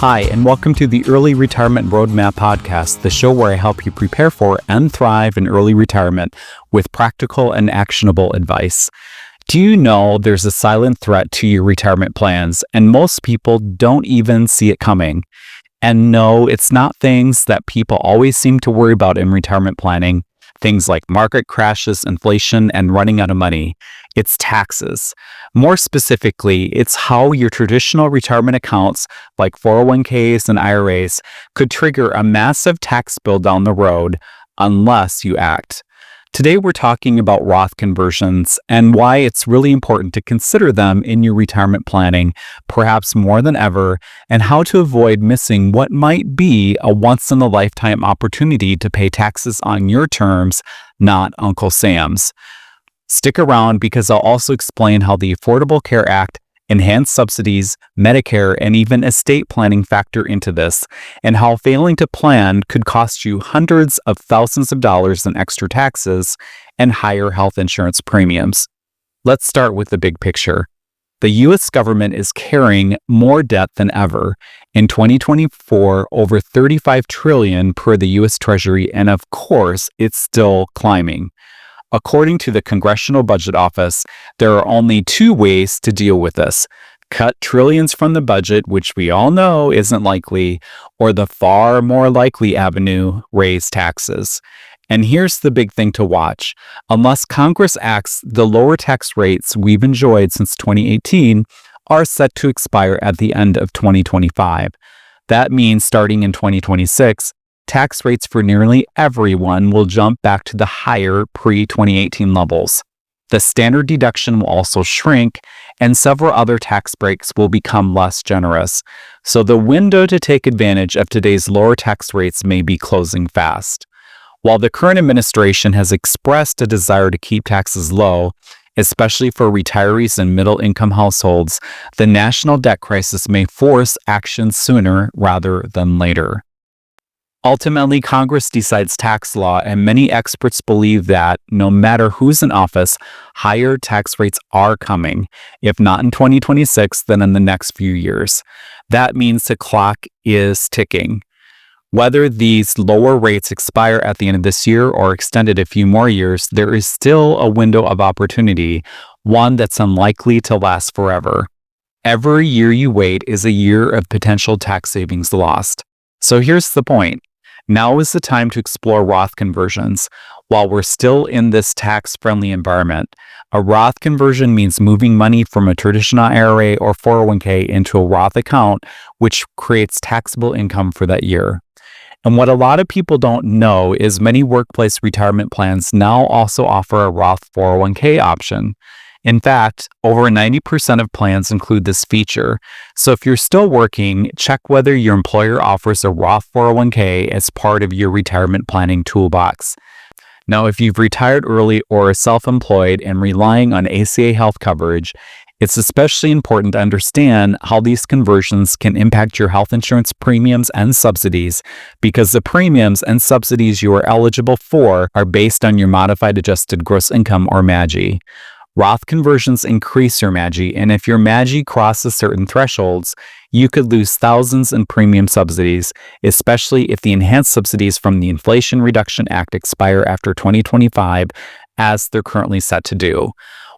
Hi, and welcome to the Early Retirement Roadmap Podcast, the show where I help you prepare for and thrive in early retirement with practical and actionable advice. Do you know there's a silent threat to your retirement plans, and most people don't even see it coming? And no, it's not things that people always seem to worry about in retirement planning. Things like market crashes, inflation, and running out of money. It's taxes. More specifically, it's how your traditional retirement accounts like 401ks and IRAs could trigger a massive tax bill down the road unless you act. Today, we're talking about Roth conversions and why it's really important to consider them in your retirement planning, perhaps more than ever, and how to avoid missing what might be a once-in-a-lifetime opportunity to pay taxes on your terms, not Uncle Sam's. Stick around because I'll also explain how the Affordable Care Act, enhanced subsidies, Medicare, and even estate planning factor into this, and how failing to plan could cost you hundreds of thousands of dollars in extra taxes and higher health insurance premiums. Let's start with the big picture. The U.S. government is carrying more debt than ever. In 2024, over $35 trillion per the U.S. Treasury, and of course, it's still climbing. According to the Congressional Budget Office, there are only two ways to deal with this: cut trillions from the budget, which we all know isn't likely, or the far more likely avenue, raise taxes. And here's the big thing to watch. Unless Congress acts, the lower tax rates we've enjoyed since 2018 are set to expire at the end of 2025. That means starting in 2026, tax rates for nearly everyone will jump back to the higher pre-2018 levels. The standard deduction will also shrink, and several other tax breaks will become less generous. So the window to take advantage of today's lower tax rates may be closing fast. While the current administration has expressed a desire to keep taxes low, especially for retirees and middle-income households, the national debt crisis may force action sooner rather than later. Ultimately, Congress decides tax law, and many experts believe that, no matter who's in office, higher tax rates are coming. If not in 2026, then in the next few years. That means the clock is ticking. Whether these lower rates expire at the end of this year or extended a few more years, there is still a window of opportunity, one that's unlikely to last forever. Every year you wait is a year of potential tax savings lost. So here's the point. Now is the time to explore Roth conversions. While we're still in this tax-friendly environment, a Roth conversion means moving money from a traditional IRA or 401k into a Roth account, which creates taxable income for that year. And what a lot of people don't know is many workplace retirement plans now also offer a Roth 401k option. In fact, over 90% of plans include this feature. So if you're still working, check whether your employer offers a Roth 401k as part of your retirement planning toolbox. Now, if you've retired early or are self-employed and relying on ACA health coverage, it's especially important to understand how these conversions can impact your health insurance premiums and subsidies, because the premiums and subsidies you are eligible for are based on your modified adjusted gross income or MAGI. Roth conversions increase your MAGI, and if your MAGI crosses certain thresholds, you could lose thousands in premium subsidies, especially if the enhanced subsidies from the Inflation Reduction Act expire after 2025, as they're currently set to do.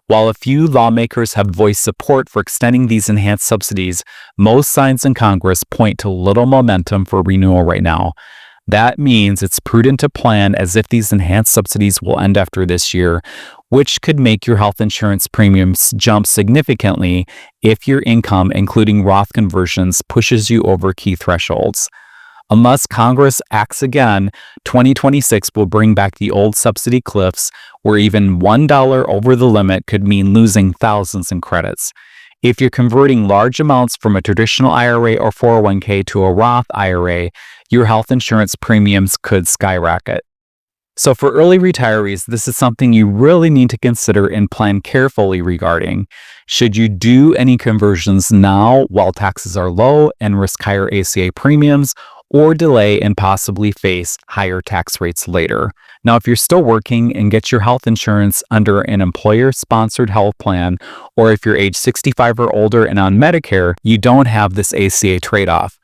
While a few lawmakers have voiced support for extending these enhanced subsidies, most signs in Congress point to little momentum for renewal right now. That means it's prudent to plan as if these enhanced subsidies will end after this year, which could make your health insurance premiums jump significantly if your income, including Roth conversions, pushes you over key thresholds. Unless Congress acts again, 2026 will bring back the old subsidy cliffs, where even $1 over the limit could mean losing thousands in credits. If you're converting large amounts from a traditional IRA or 401k to a Roth IRA, your health insurance premiums could skyrocket. So for early retirees, this is something you really need to consider and plan carefully regarding. Should you do any conversions now while taxes are low and risk higher ACA premiums, or delay and possibly face higher tax rates later? Now, if you're still working and get your health insurance under an employer-sponsored health plan, or if you're age 65 or older and on Medicare, you don't have this ACA trade-off.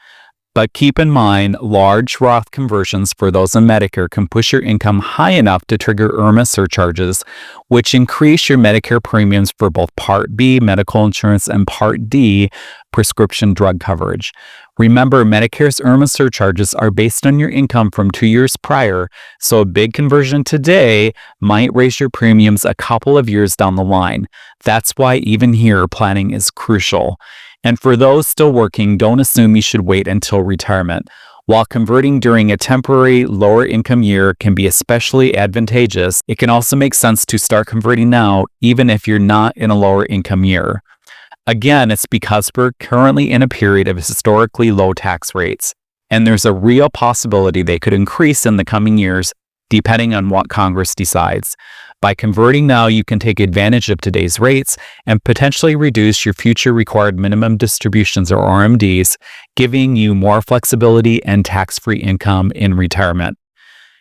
But keep in mind, large Roth conversions for those in Medicare can push your income high enough to trigger IRMAA surcharges, which increase your Medicare premiums for both Part B medical insurance and Part D prescription drug coverage. Remember, Medicare's IRMAA surcharges are based on your income from 2 years prior, so a big conversion today might raise your premiums a couple of years down the line. That's why even here, planning is crucial. And for those still working, don't assume you should wait until retirement. While converting during a temporary lower income year can be especially advantageous, it can also make sense to start converting now, even if you're not in a lower income year. Again, it's because we're currently in a period of historically low tax rates, and there's a real possibility they could increase in the coming years, depending on what Congress decides. By converting now, you can take advantage of today's rates and potentially reduce your future required minimum distributions or RMDs, giving you more flexibility and tax-free income in retirement.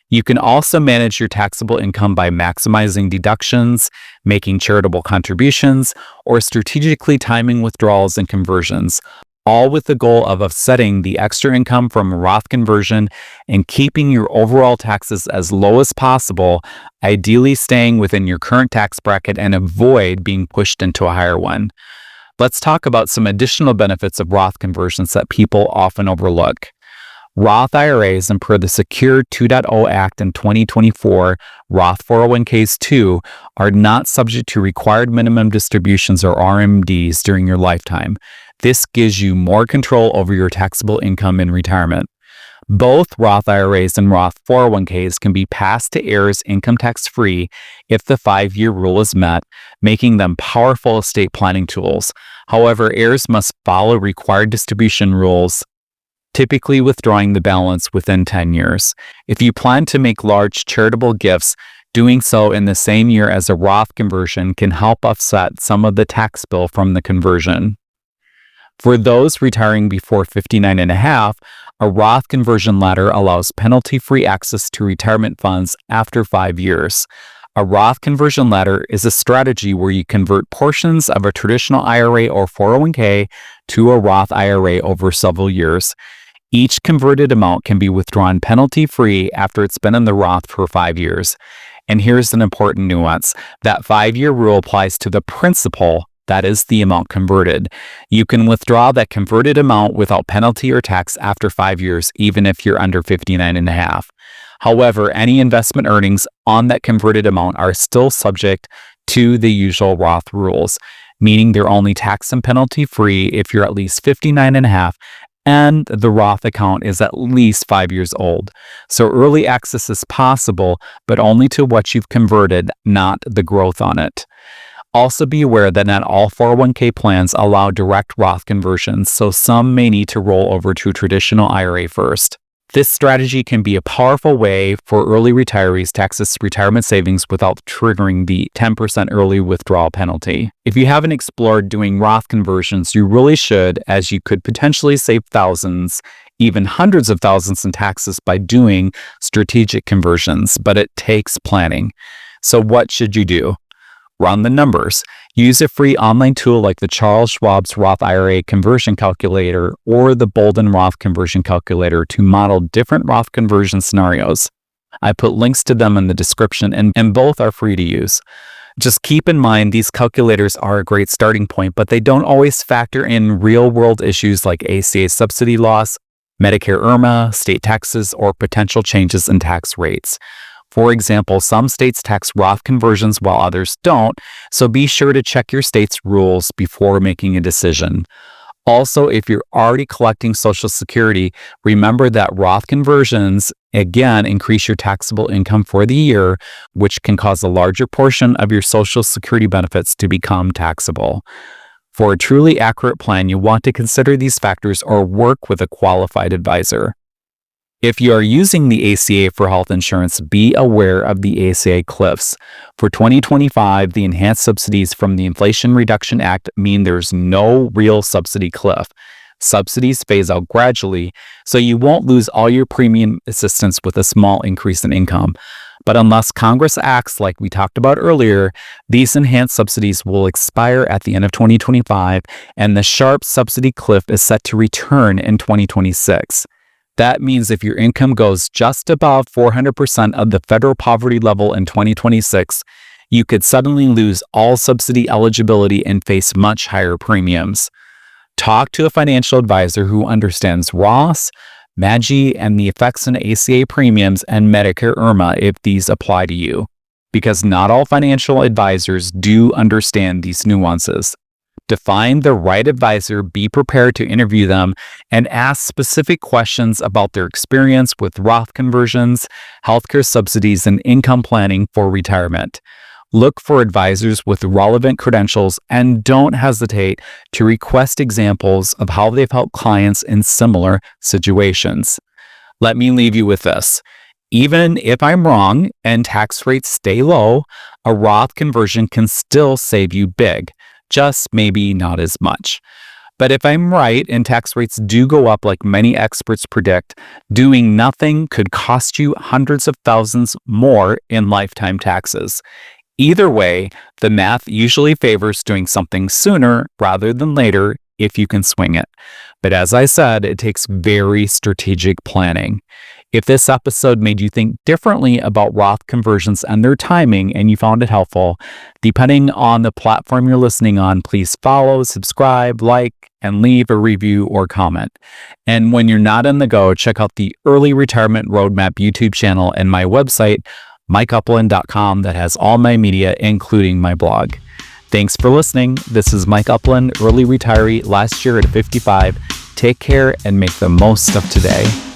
You can also manage your taxable income by maximizing deductions, making charitable contributions, or strategically timing withdrawals and conversions, all with the goal of offsetting the extra income from a Roth conversion and keeping your overall taxes as low as possible, ideally staying within your current tax bracket and avoid being pushed into a higher one. Let's talk about some additional benefits of Roth conversions that people often overlook. Roth IRAs, and per the Secure 2.0 Act in 2024, Roth 401ks too, are not subject to required minimum distributions or RMDs during your lifetime. This gives you more control over your taxable income in retirement. Both Roth IRAs and Roth 401ks can be passed to heirs income tax-free if the 5-year rule is met, making them powerful estate planning tools. However, heirs must follow required distribution rules, typically withdrawing the balance within 10 years. If you plan to make large charitable gifts, doing so in the same year as a Roth conversion can help offset some of the tax bill from the conversion. For those retiring before 59 and a half, a Roth conversion ladder allows penalty-free access to retirement funds after 5 years. A Roth conversion ladder is a strategy where you convert portions of a traditional IRA or 401k to a Roth IRA over several years. Each converted amount can be withdrawn penalty-free after it's been in the Roth for 5 years. And here's an important nuance. That 5-year rule applies to the principal, that is the amount converted. You can withdraw that converted amount without penalty or tax after 5 years, even if you're under 59 and a half. However, any investment earnings on that converted amount are still subject to the usual Roth rules, meaning they're only tax and penalty free if you're at least 59 and a half and the Roth account is at least 5 years old. So early access is possible, but only to what you've converted, not the growth on it. Also be aware that not all 401k plans allow direct Roth conversions, so some may need to roll over to traditional IRA first. This strategy can be a powerful way for early retirees to access retirement savings without triggering the 10% early withdrawal penalty. If you haven't explored doing Roth conversions, you really should, as you could potentially save thousands, even hundreds of thousands in taxes by doing strategic conversions, but it takes planning. So what should you do? Run the numbers. Use a free online tool like the Charles Schwab's Roth IRA Conversion Calculator or the Bolden Roth Conversion Calculator to model different Roth conversion scenarios. I put links to them in the description and both are free to use. Just keep in mind these calculators are a great starting point, but they don't always factor in real-world issues like ACA subsidy loss, Medicare IRMAA, state taxes, or potential changes in tax rates. For example, some states tax Roth conversions while others don't, so be sure to check your state's rules before making a decision. Also, if you're already collecting Social Security, remember that Roth conversions, again, increase your taxable income for the year, which can cause a larger portion of your Social Security benefits to become taxable. For a truly accurate plan, you want to consider these factors or work with a qualified advisor. If you are using the ACA for health insurance, be aware of the ACA cliffs. For 2025, the enhanced subsidies from the Inflation Reduction Act mean there's no real subsidy cliff. Subsidies phase out gradually, so you won't lose all your premium assistance with a small increase in income. But unless Congress acts like we talked about earlier, these enhanced subsidies will expire at the end of 2025, and the sharp subsidy cliff is set to return in 2026. That means if your income goes just above 400% of the federal poverty level in 2026, you could suddenly lose all subsidy eligibility and face much higher premiums. Talk to a financial advisor who understands Roth, MAGI, and the effects on ACA premiums and Medicare IRMAA if these apply to you, because not all financial advisors do understand these nuances. To find the right advisor, be prepared to interview them and ask specific questions about their experience with Roth conversions, healthcare subsidies, and income planning for retirement. Look for advisors with relevant credentials and don't hesitate to request examples of how they've helped clients in similar situations. Let me leave you with this. Even if I'm wrong and tax rates stay low, a Roth conversion can still save you big, just maybe not as much. But if I'm right and tax rates do go up like many experts predict, doing nothing could cost you hundreds of thousands more in lifetime taxes. Either way, the math usually favors doing something sooner rather than later if you can swing it. But as I said, it takes very strategic planning. If this episode made you think differently about Roth conversions and their timing and you found it helpful, depending on the platform you're listening on, please follow, subscribe, like, and leave a review or comment. And when you're not in the go, check out the Early Retirement Roadmap YouTube channel and my website, MikeUpland.com, that has all my media, including my blog. Thanks for listening. This is Mike Upland, early retiree, last year at 55. Take care and make the most of today.